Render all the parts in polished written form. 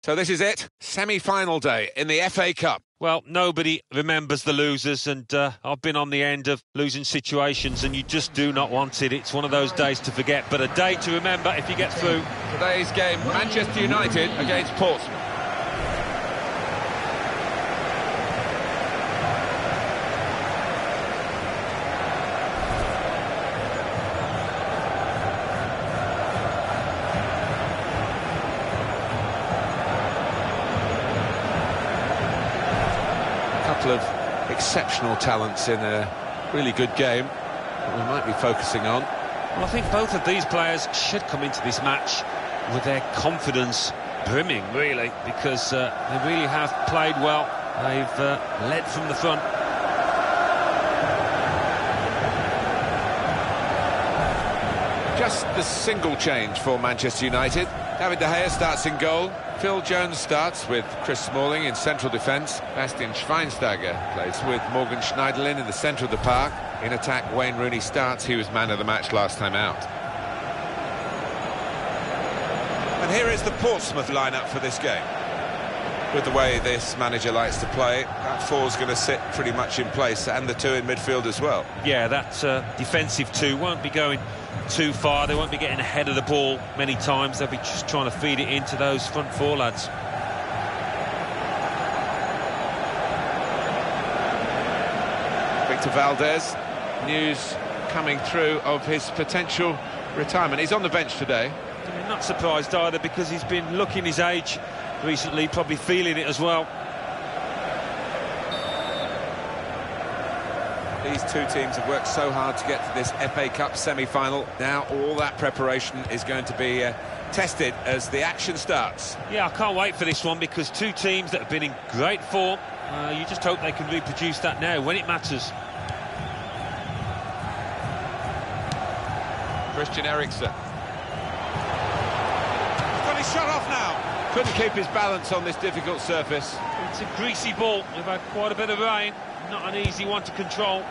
So this is it, semi-final day in the FA Cup. Well, nobody remembers the losers, and I've been on the end of losing situations, and you just do not want it. It's one of those days to forget, but a day to remember if you get through. Today's game, Manchester United against Portsmouth. Of exceptional talents in a really good game that we might be focusing on. Well, I think both of these players should come into this match with their confidence brimming, really, because they really have played well. They've led from the front. Just the single change for Manchester United. David De Gea starts in goal. Phil Jones starts with Chris Smalling in central defence. Bastian Schweinsteiger plays with Morgan Schneiderlin in the centre of the park. In attack, Wayne Rooney starts. He was man of the match last time out. And here is the Portsmouth lineup for this game. With the way this manager likes to play, that four's going to sit pretty much in place, and the two in midfield as well. Yeah, that defensive two won't be going too far. They won't be getting ahead of the ball many times. They'll be just trying to feed it into those front four lads. Victor Valdez, news coming through of his potential retirement. He's on the bench today. I'm not surprised either, because he's been looking his age recently, probably feeling it as well. These two teams have worked so hard to get to this FA Cup semi-final. Now all that preparation is going to be tested as the action starts. Yeah, I can't wait for this one, because two teams that have been in great form. You just hope they can reproduce that now when it matters. Christian Eriksen. He's got his shot off now. Couldn't keep his balance on this difficult surface. It's a greasy ball. We've had quite a bit of rain. Not an easy one to control.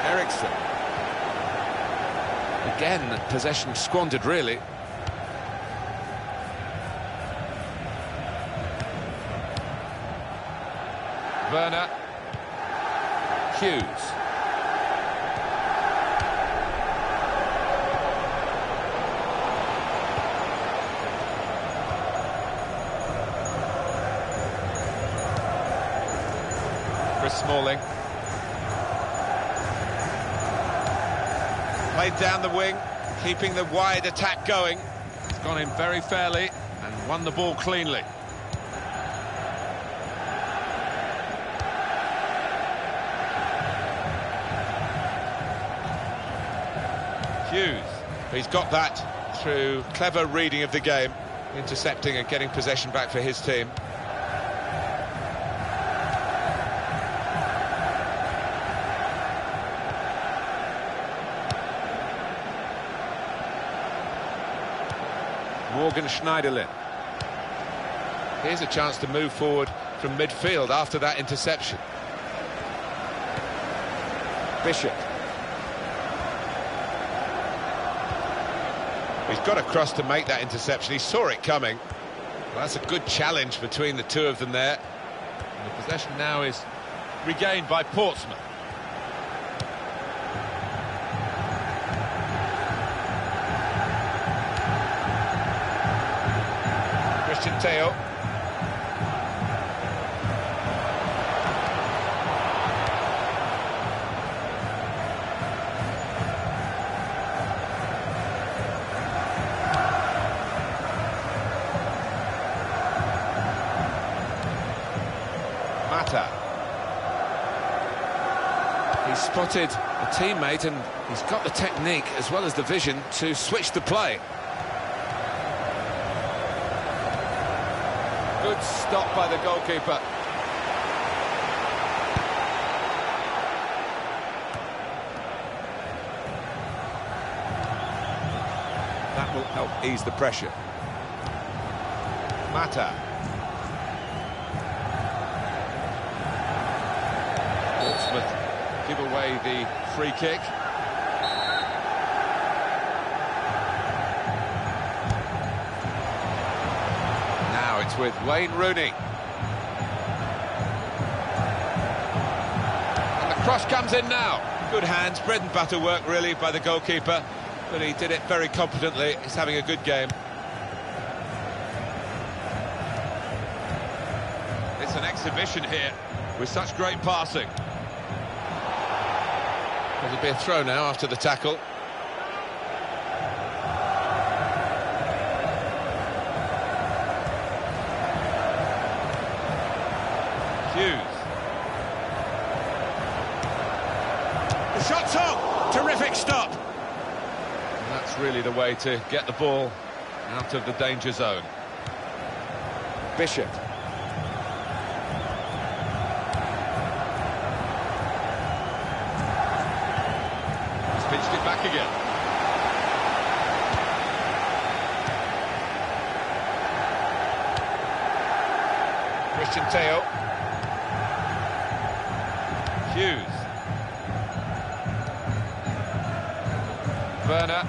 Eriksen. Again, possession squandered, really. Werner. Hughes. Chris Smalling. Played down the wing, keeping the wide attack going. He's gone in very fairly and won the ball cleanly. Hughes. He's got that through clever reading of the game, intercepting and getting possession back for his team. Morgan Schneiderlin. Here's a chance to move forward from midfield after that interception. Bishop. He's got across to make that interception. He saw it coming. Well, that's a good challenge between the two of them there. And the possession now is regained by Portsmouth. Christian Theo. He's spotted a teammate and he's got the technique as well as the vision to switch the play. Good stop by the goalkeeper. That will help ease the pressure. Mata. Portsmouth give away the free kick. Now it's with Wayne Rooney. And the cross comes in now. Good hands, bread and butter work really by the goalkeeper, but he did it very competently. He's having a good game. It's an exhibition here with such great passing. It'll be a throw now after the tackle. Hughes. The shot's on! Terrific stop! And that's really the way to get the ball out of the danger zone. Bishop. He's pitched it back again. Christian Teo. Hughes. Werner,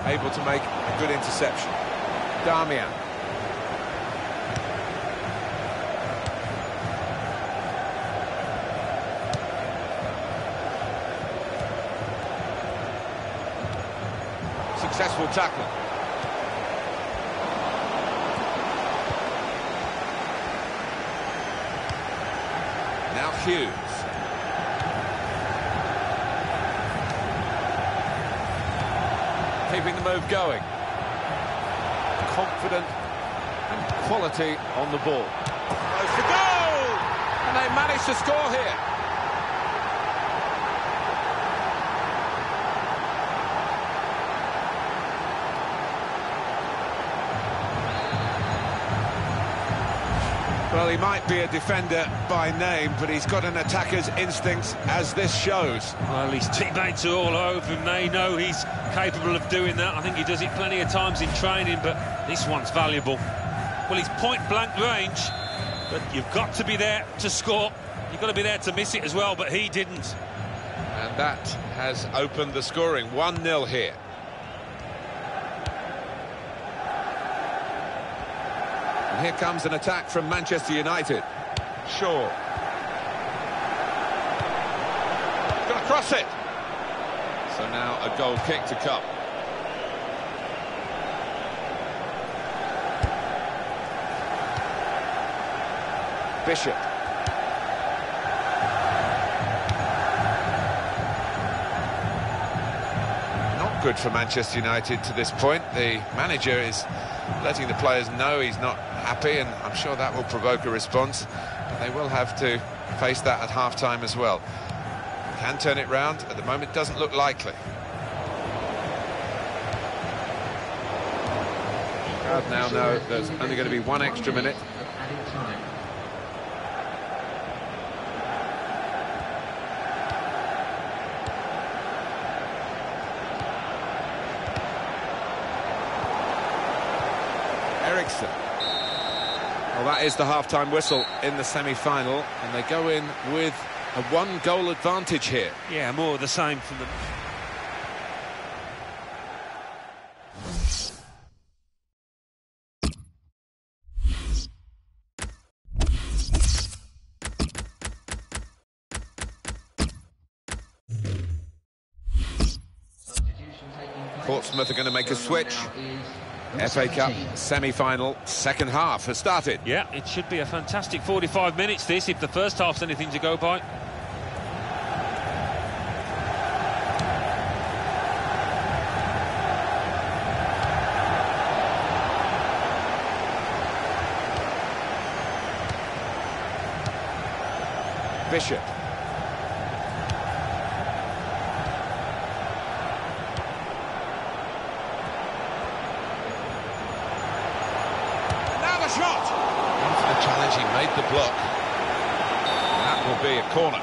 able to make a good interception. Damian. Successful tackle. Now Hughes. Keeping the move going. Confident and quality on the ball. Goes for goal! And they managed to score here. Well, he might be a defender by name, but he's got an attacker's instincts, as this shows. Well, his teammates are all over him. They know he's capable of doing that. I think he does it plenty of times in training, but this one's valuable. Well, he's point-blank range, but you've got to be there to score. You've got to be there to miss it as well, but he didn't. And that has opened the scoring. 1-0 here. And here comes an attack from Manchester United. Shaw. Gonna cross it. So now a goal kick to come. Bishop. Not good for Manchester United to this point. The manager is letting the players know he's not happy, and I'm sure that will provoke a response. But they will have to face that at half-time as well. Can turn it round. At the moment, doesn't look likely. Crowd now know there's only going to be one extra minute. Eriksson. Well, that is the half-time whistle in the semi-final, and they go in with a one-goal advantage here. Yeah, more of the same from them. Portsmouth are going to make a switch. FA Cup semi-final, second half has started. Yeah, it should be a fantastic 45 minutes this, if the first half's anything to go by. Bishop. Shot! Into the challenge, he made the block. That will be a corner.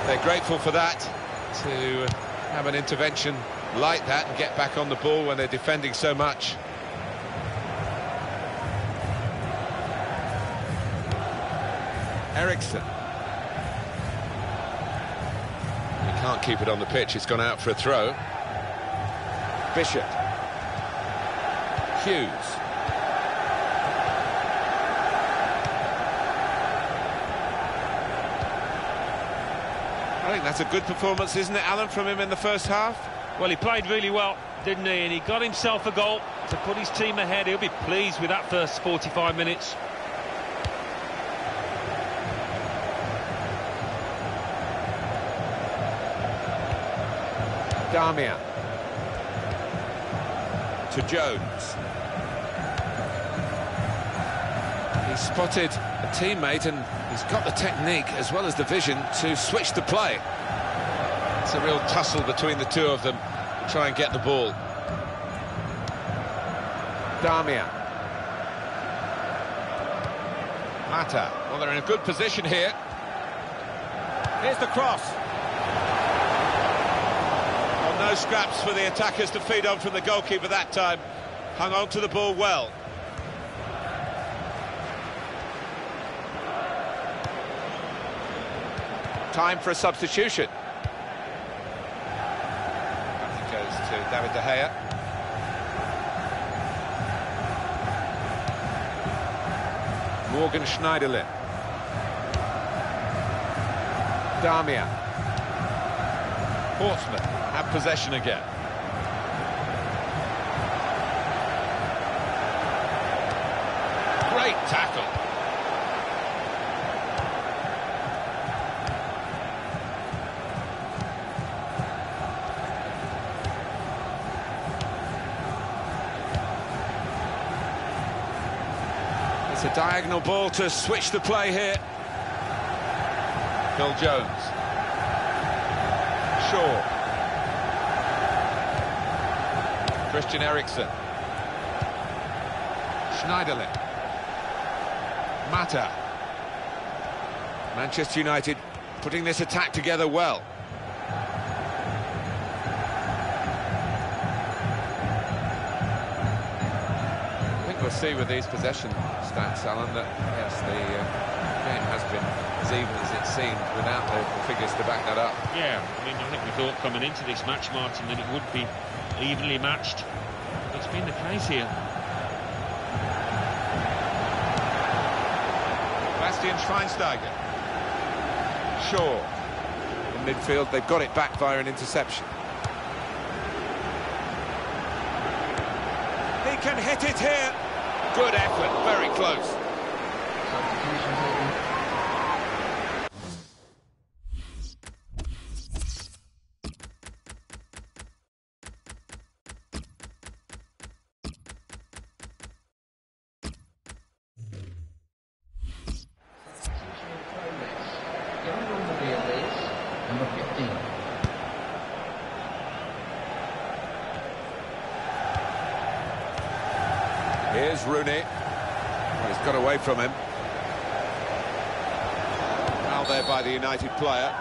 They're grateful for that, to have an intervention like that and get back on the ball when they're defending so much. Eriksson. He can't keep it on the pitch, it's gone out for a throw. Bishop. Hughes. I think that's a good performance, isn't it, Alan, from him in the first half? Well, he played really well, didn't he? And he got himself a goal to put his team ahead. He'll be pleased with that first 45 minutes. Damian. To Jones. He spotted a teammate and he's got the technique as well as the vision to switch the play. It's a real tussle between the two of them to try and get the ball. Damian. Mata. Well, they're in a good position here. Here's the cross. Well, no scraps for the attackers to feed on from the goalkeeper that time. Hung on to the ball well. Time for a substitution. It goes to David De Gea. Morgan Schneiderlin. Damian. Portsmouth have possession again. Great tackle. It's a diagonal ball to switch the play here. Phil Jones. Shaw. Christian Eriksson. Schneiderlin. Mata. Manchester United putting this attack together well. I think we'll see with these possession stats, Alan, that yes, the game has been as even as it seemed without the figures to back that up. Yeah, I mean, I think we thought coming into this match, Martin, that it would be evenly matched. It's been the case here. Bastian Schweinsteiger. Shaw. In midfield, they've got it back via an interception. He can hit it here. Good effort, very close. Number 15. Here's Rooney. Well, he's got away from him. Foul there by the United player.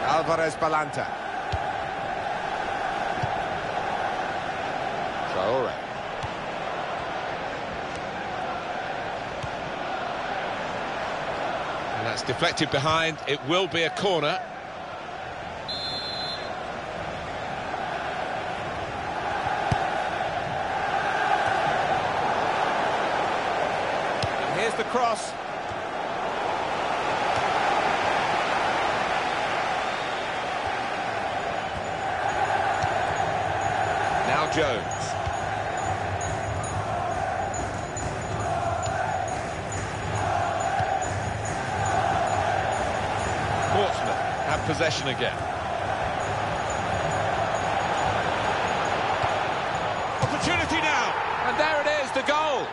Alvarez Balanta. Traore. And that's deflected behind. It will be a corner. And here's the cross. Now Jones. Portsmouth have possession again. Opportunity now, and there it is, the goal.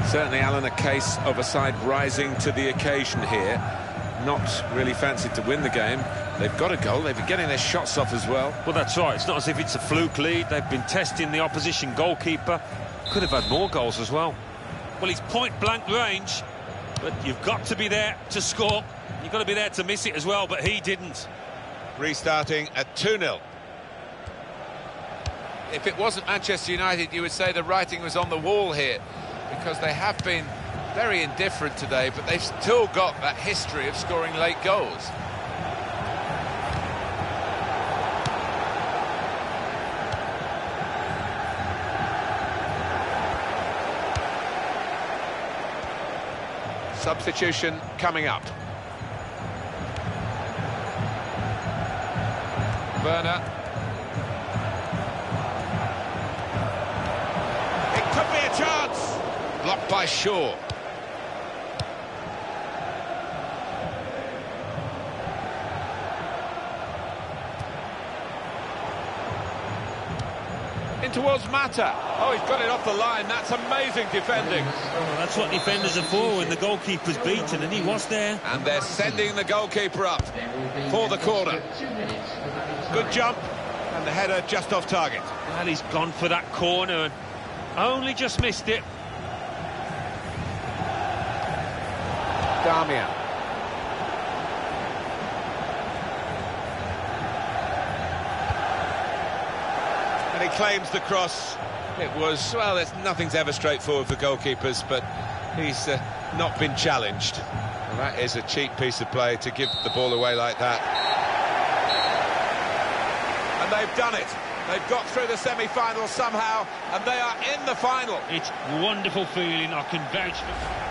Certainly, Alan, a case of a side rising to the occasion here. not really fancied to win the game. They've got a goal, they've been getting their shots off as well. Well, that's right, it's not as if it's a fluke lead. They've been testing the opposition goalkeeper. Could have had more goals as well. Well, he's point-blank range, but you've got to be there to score. You've got to be there to miss it as well, but he didn't. Restarting at 2-0. If it wasn't Manchester United, you would say the writing was on the wall here, because they have been very indifferent today, but they've still got that history of scoring late goals. Substitution coming up. Werner. It could be a chance. Blocked by Shaw. In towards Mata. Oh, he's got it off the line. That's amazing defending. Well, that's what defenders are for when the goalkeeper's beaten, and he was there. And they're sending the goalkeeper up for the corner. Good jump, and the header just off target. Well, he's gone for that corner and only just missed it. Damian. And he claims the cross. It was, well, nothing's ever straightforward for goalkeepers, but he's not been challenged. And that is a cheap piece of play to give the ball away like that. And they've done it. They've got through the semi-final somehow, and they are in the final. It's a wonderful feeling, I can vouch for.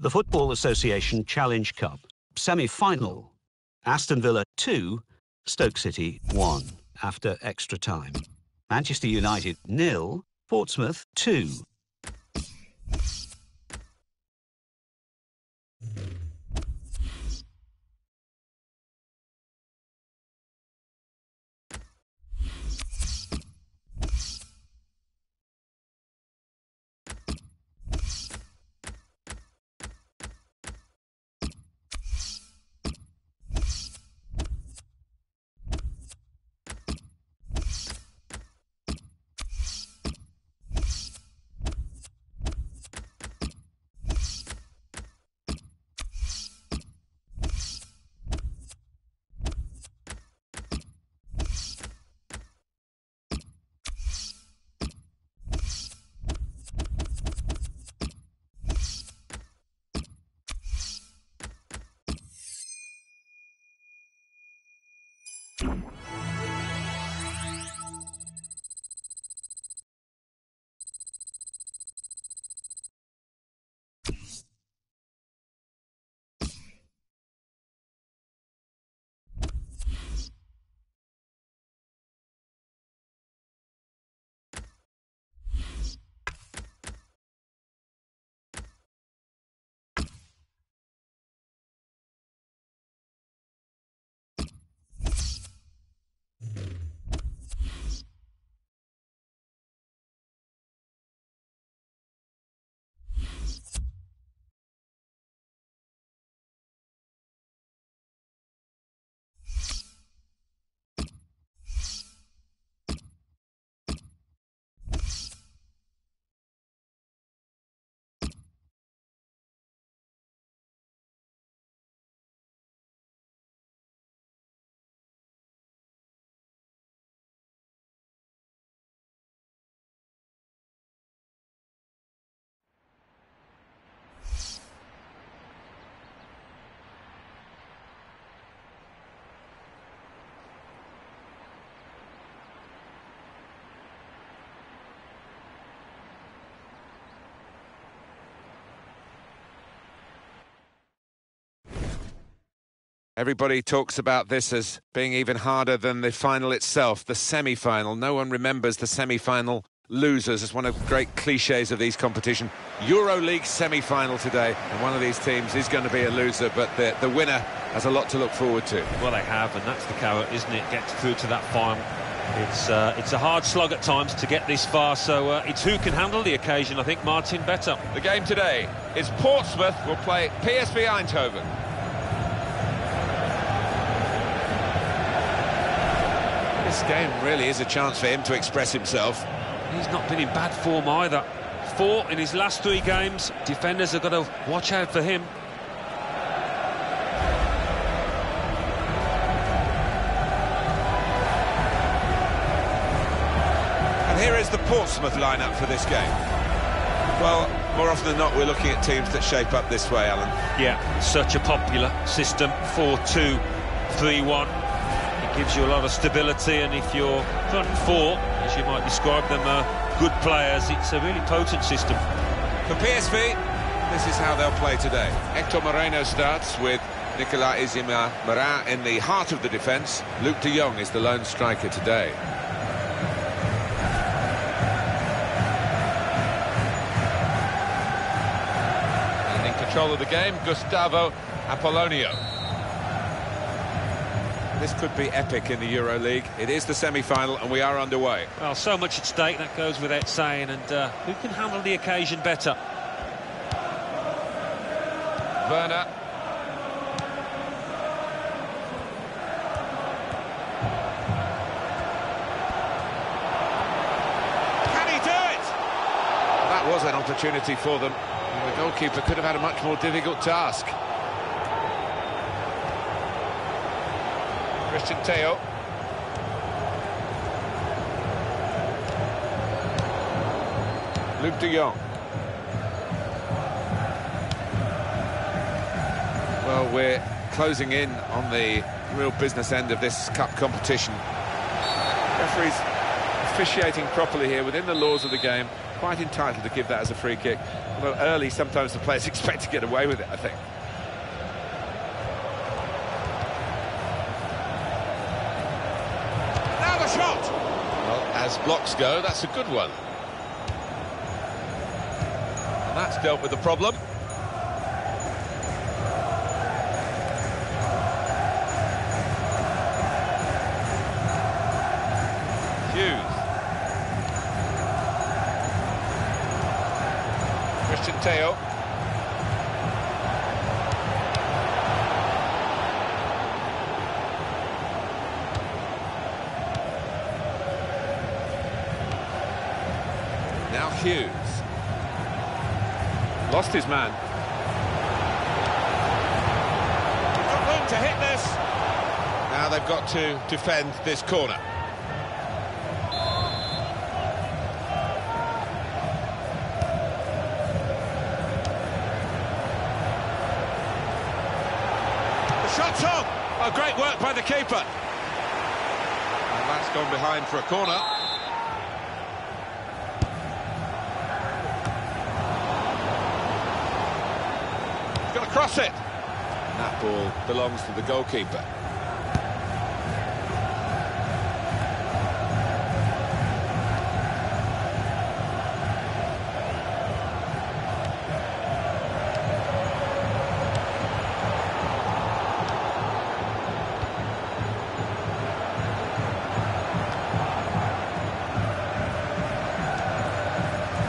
The Football Association Challenge Cup semi-final. Aston Villa 2, Stoke City 1 after extra time. Manchester United 0, Portsmouth 2. Everybody talks about this as being even harder than the final itself, the semi-final. No one remembers the semi-final losers. It's one of the great cliches of these competitions. EuroLeague semi-final today, and one of these teams is going to be a loser, but the winner has a lot to look forward to. Well, they have, and that's the carrot, isn't it? Get through to that final. It's a hard slog at times to get this far, so it's who can handle the occasion, I think, Martin, better. The game today is Portsmouth will play PSV Eindhoven. This game really is a chance for him to express himself. He's not been in bad form either. 4 in his last 3 games. Defenders have got to watch out for him. And here is the Portsmouth lineup for this game. Well, more often than not, we're looking at teams that shape up this way, Alan. Yeah, such a popular system. 4-2-3-1. It gives you a lot of stability, and if your front 4, as you might describe them, are good players, it's a really potent system. For PSV, this is how they'll play today. Hector Moreno starts with Nicolas Izima-Marin in the heart of the defence. Luke de Jong is the lone striker today. And in control of the game, Gustavo Apollonio. This could be epic in the EuroLeague. It is the semi-final and we are underway. Well, so much at stake, that goes without saying, and who can handle the occasion better? Werner. Can he do it? That was an opportunity for them. And the goalkeeper could have had a much more difficult task. Christian Theo. Luke de Jong. Well, we're closing in on the real business end of this cup competition. Referees officiating properly here within the laws of the game. Quite entitled to give that as a free kick. Although early, sometimes the players expect to get away with it, I think. Shot! Well, as blocks go, that's a good one. And that's dealt with the problem. Hughes. Christian Theo. Now Hughes. Lost his man. He's got room to hit this. Now they've got to defend this corner. The shot's on. Oh, great work by the keeper. And that's gone behind for a corner. Cross it. That ball belongs to the goalkeeper.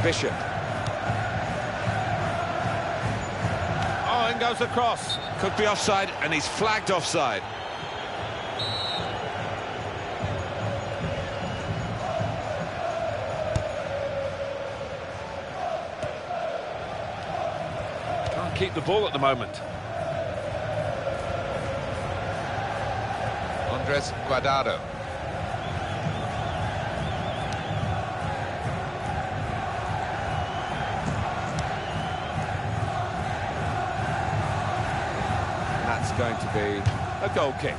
Bishop. Goes across, could be offside, and he's flagged offside. Can't keep the ball at the moment. Andres Guardado. That's going to be a goal kick.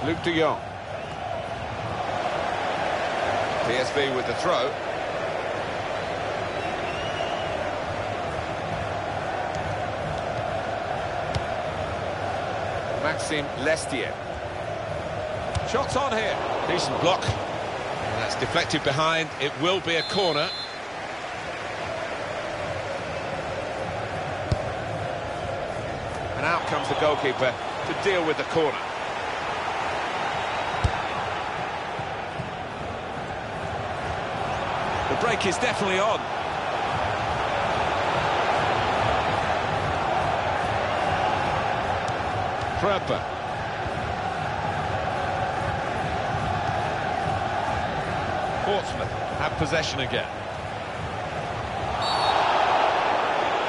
Luke de Jong. PSV with the throw. Maxime Lestier. Shots on here. Decent block. And that's deflected behind. It will be a corner. And out comes the goalkeeper to deal with the corner. The break is definitely on. Prepper. Portsmouth have possession again.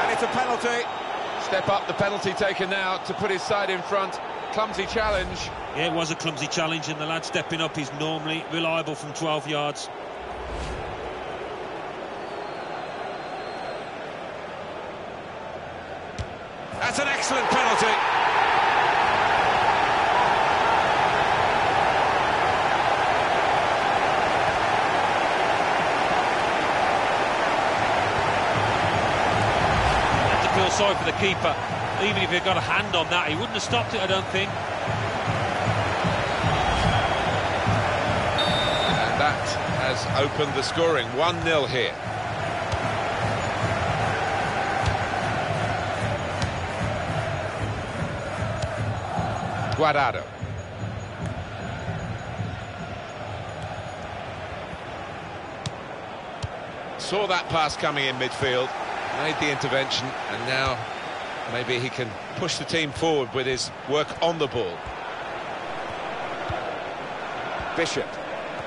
And it's a penalty. Step up, the penalty taken now to put his side in front. Clumsy challenge. Yeah, it was a clumsy challenge, and the lad stepping up is normally reliable from 12 yards. That's an excellent penalty. Feel sorry for the keeper. Even if he'd got a hand on that, he wouldn't have stopped it, I don't think. And that has opened the scoring. 1-0 here. Guardado. Saw that pass coming in midfield. Made the intervention, and now maybe he can push the team forward with his work on the ball. Bishop,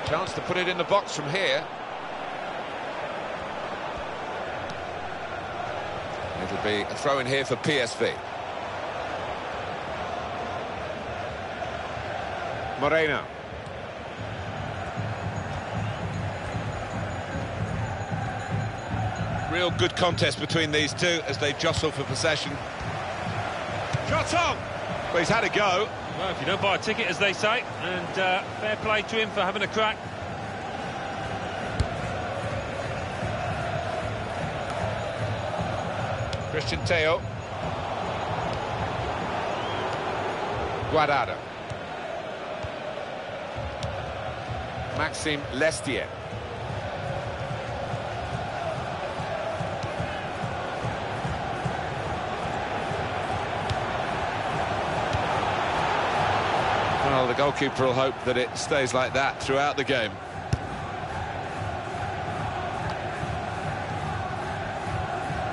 chance to put it in the box from here. It'll be a throw in here for PSV. Moreno. Real good contest between these two as they jostle for possession. Shots on! Well, he's had a go. Well, if you don't buy a ticket, as they say, and fair play to him for having a crack. Christian Teo. Guardado. Maxime Lestier. Well, the goalkeeper will hope that it stays like that throughout the game.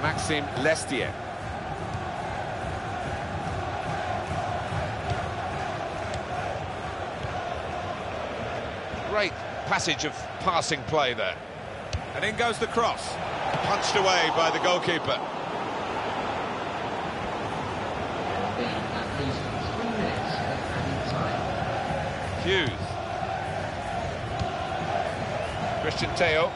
Maxime Lestier. Great passage of passing play there. And in goes the cross. Punched away by the goalkeeper. Hughes. Christian Teo.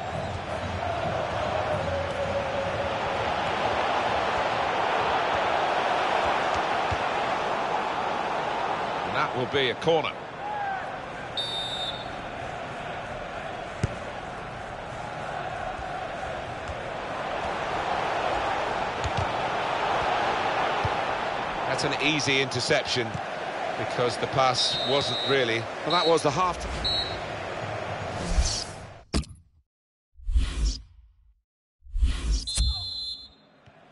And that will be a corner. That's an easy interception, because the pass wasn't really... Well, that was the half...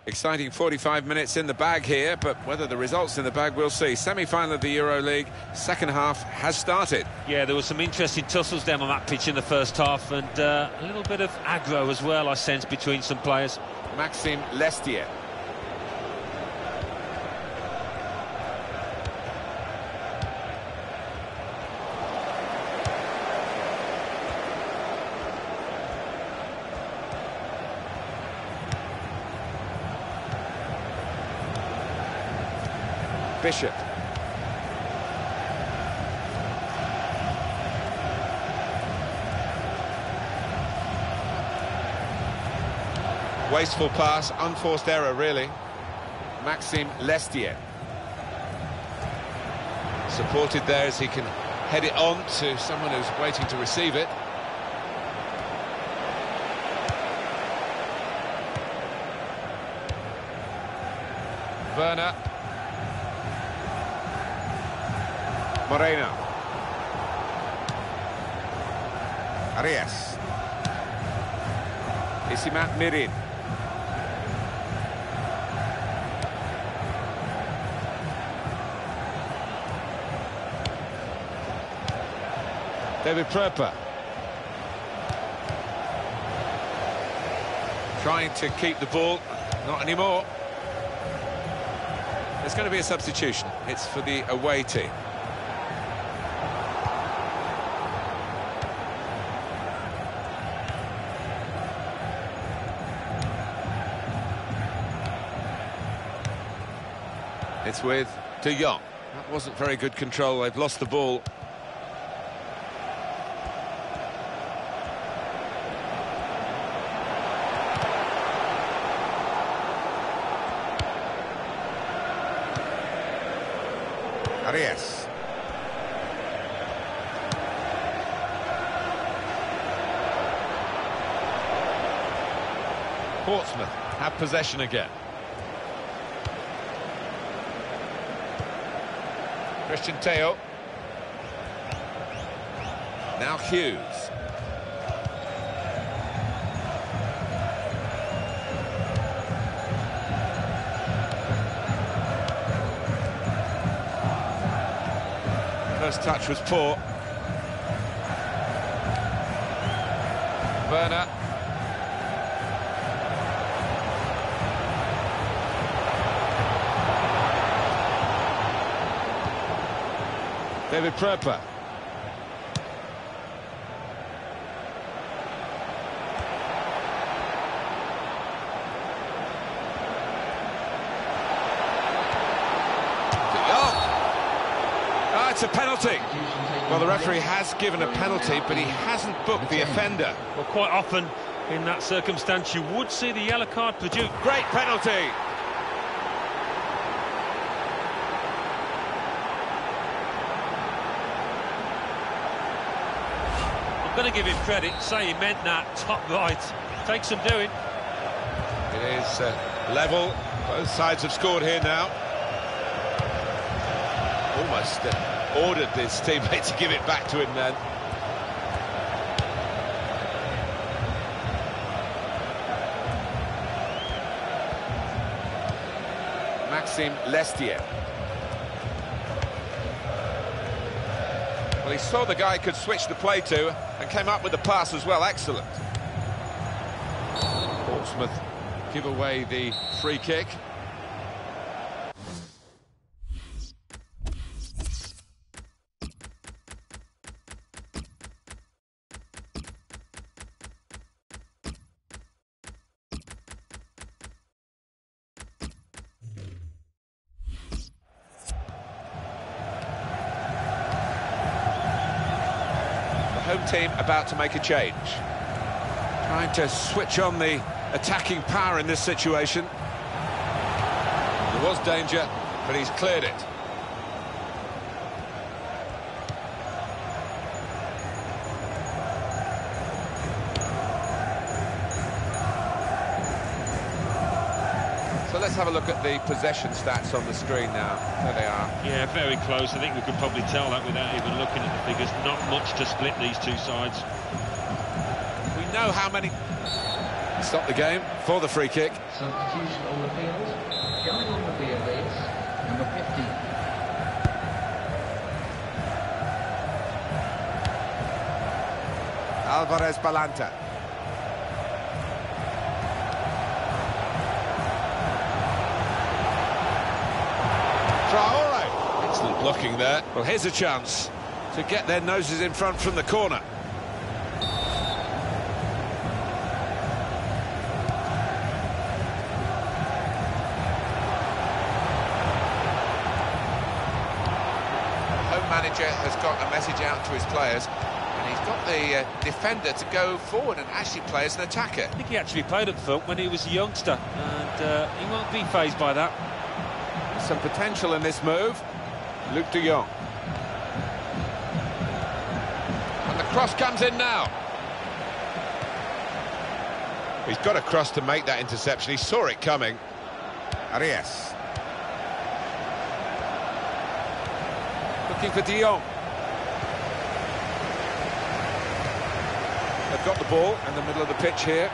Exciting 45 minutes in the bag here, but whether the results in the bag, we'll see. Semi-final of the Euro League, second half has started. Yeah, there was some interesting tussles down on that pitch in the first half, and a little bit of aggro as well, I sense, between some players. Maxime Lestier. Bishop. Wasteful pass, unforced error really. Maxime Lestier. Supported there as he can head it on to someone who's waiting to receive it. Werner. Moreno. Arias. Isimat Mirin. David Pröper. Trying to keep the ball. Not anymore. There's going to be a substitution. It's for the away team. It's with De Jong. That wasn't very good control. They've lost the ball. Arias. Portsmouth have possession again. Christian Teo. Now Hughes. First touch was poor. Werner. David Pröper. It's a penalty. Well, the referee has given a penalty, but he hasn't booked the offender. Well, quite often in that circumstance, you would see the yellow card produced. Great penalty. I'm going to give him credit, say he meant that, top right. Takes some doing. It is level. Both sides have scored here now. Almost ordered his teammate to give it back to him then. Maxime Lestier. Well, he saw the guy could switch the play to and came up with the pass as well. Excellent. Portsmouth give away the free kick. Home team about to make a change. Trying to switch on the attacking power in this situation. There was danger, but he's cleared it. So let's have a look at the possession stats on the screen now. There they are. Yeah, very close. I think we could probably tell that without even looking at the figures. Not much to split these two sides. We know how many... Stop the game for the free kick. Substitution on the field. Going on the field is number 50. Alvarez Balanta. Traore. Excellent blocking there. Well, here's a chance to get their noses in front from the corner. The home manager has got a message out to his players, and he's got the defender to go forward and actually play as an attacker. I think he actually played up front when he was a youngster, and he won't be fazed by that. Some potential in this move. Luke de Jong. And the cross comes in now. He's got a cross to make that interception. He saw it coming. Arias. Looking for De Jong. They've got the ball in the middle of the pitch here.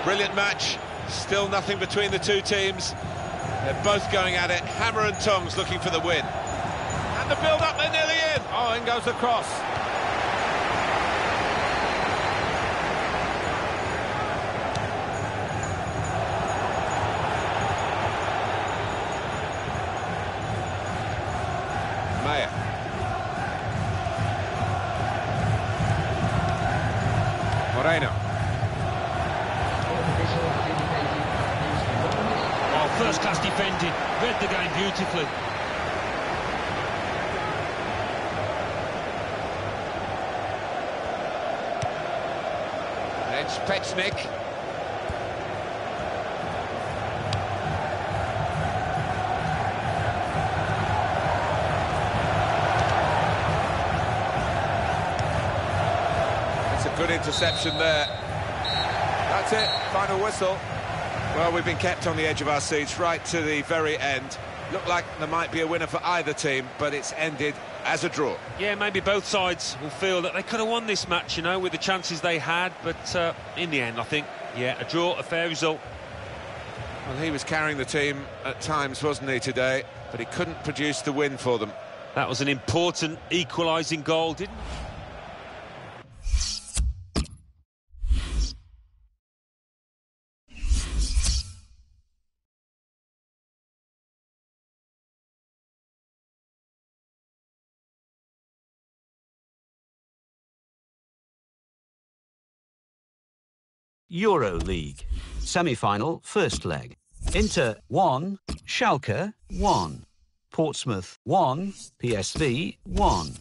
Brilliant match. Still nothing between the two teams. They're both going at it, hammer and tongs, looking for the win. And the build-up, they're nearly in. Oh, in goes the cross. Meyer. Moreno. Oh, first-class defending. Read the game beautifully. It's Pechnik. It's a good interception there. That's it, final whistle. Well, we've been kept on the edge of our seats right to the very end. Looked like there might be a winner for either team, but it's ended as a draw. Yeah, maybe both sides will feel that they could have won this match, you know, with the chances they had, but in the end, I think, yeah, a draw, a fair result. Well, he was carrying the team at times, wasn't he, today? But he couldn't produce the win for them. That was an important equalising goal, didn't it? Euro League. Semi-final, first leg. Inter 1, Schalke 1. Portsmouth 1, PSV 1.